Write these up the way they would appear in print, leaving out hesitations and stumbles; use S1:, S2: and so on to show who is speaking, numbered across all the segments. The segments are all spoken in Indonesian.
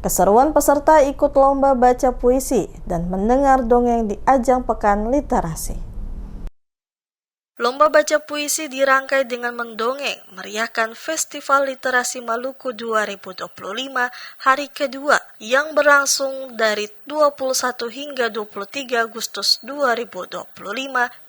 S1: Keseruan peserta ikut lomba baca puisi dan mendengar dongeng di ajang Pekan Literasi. Lomba baca puisi dirangkai dengan mendongeng, meriahkan Festival Literasi Maluku 2025 hari kedua yang berlangsung dari 21 hingga 23 Agustus 2025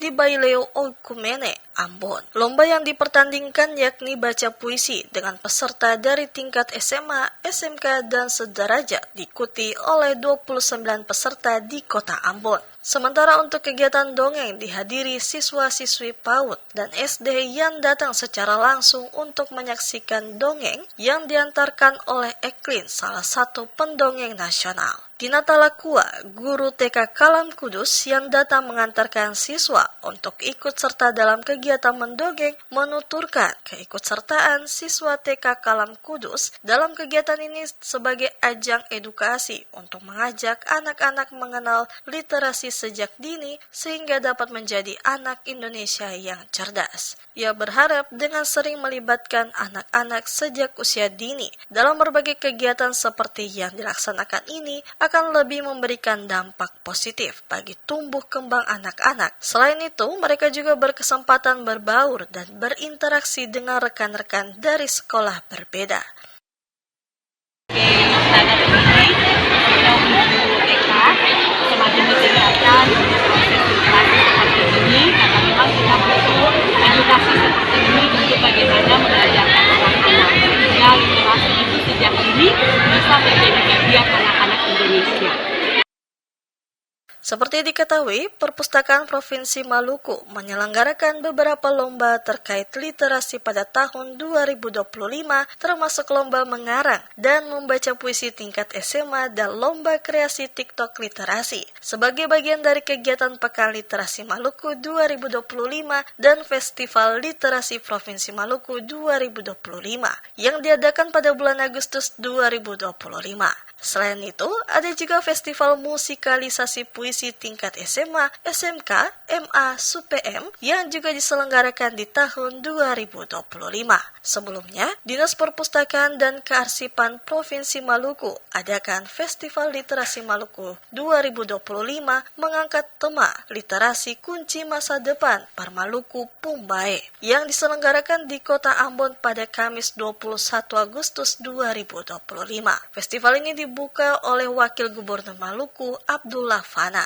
S1: di Baileo Oikumene, Ambon. Lomba yang dipertandingkan yakni baca puisi dengan peserta dari tingkat SMA, SMK, dan sederajat, diikuti oleh 29 peserta di kota Ambon. Sementara untuk kegiatan dongeng dihadiri siswa-siswi PAUD dan SD yang datang secara langsung untuk menyaksikan dongeng yang diantarkan oleh Eklin, salah satu pendongeng nasional. Tina Talakua, guru TK Kalam Kudus yang datang mengantarkan siswa untuk ikut serta dalam kegiatan mendongeng, menuturkan keikutsertaan siswa TK Kalam Kudus dalam kegiatan ini sebagai ajang edukasi untuk mengajak anak-anak mengenal literasi sejak dini sehingga dapat menjadi anak Indonesia yang cerdas. Ia berharap dengan sering melibatkan anak-anak sejak usia dini dalam berbagai kegiatan seperti yang dilaksanakan ini akan lebih memberikan dampak positif bagi tumbuh kembang anak-anak. Selain itu, mereka juga berkesempatan berbaur dan berinteraksi dengan rekan-rekan dari sekolah berbeda. Semakin ditingkatkan proses literasi seperti ini, karena memang kita butuh edukasi seperti ini untuk bagaimana mengajarkan anak-anak sehingga literasi itu sejak dini bisa menjadi bagian anak-anak Indonesia. Seperti diketahui, Perpustakaan Provinsi Maluku menyelenggarakan beberapa lomba terkait literasi pada tahun 2025, termasuk lomba mengarang dan membaca puisi tingkat SMA dan lomba kreasi TikTok literasi. Sebagai bagian dari kegiatan Pekan Literasi Maluku 2025 dan Festival Literasi Provinsi Maluku 2025 yang diadakan pada bulan Agustus 2025. Selain itu, ada juga festival musikalisasi puisi tingkat SMA, SMK, MA, SUPM yang juga diselenggarakan di tahun 2025. Sebelumnya, Dinas Perpustakaan dan Kearsipan Provinsi Maluku adakan Festival Literasi Maluku 2025 mengangkat tema Literasi Kunci Masa Depan Parmaluku Pumbae yang diselenggarakan di Kota Ambon pada Kamis 21 Agustus 2025. Festival ini dibuka oleh Wakil Gubernur Maluku Abdullah Fana.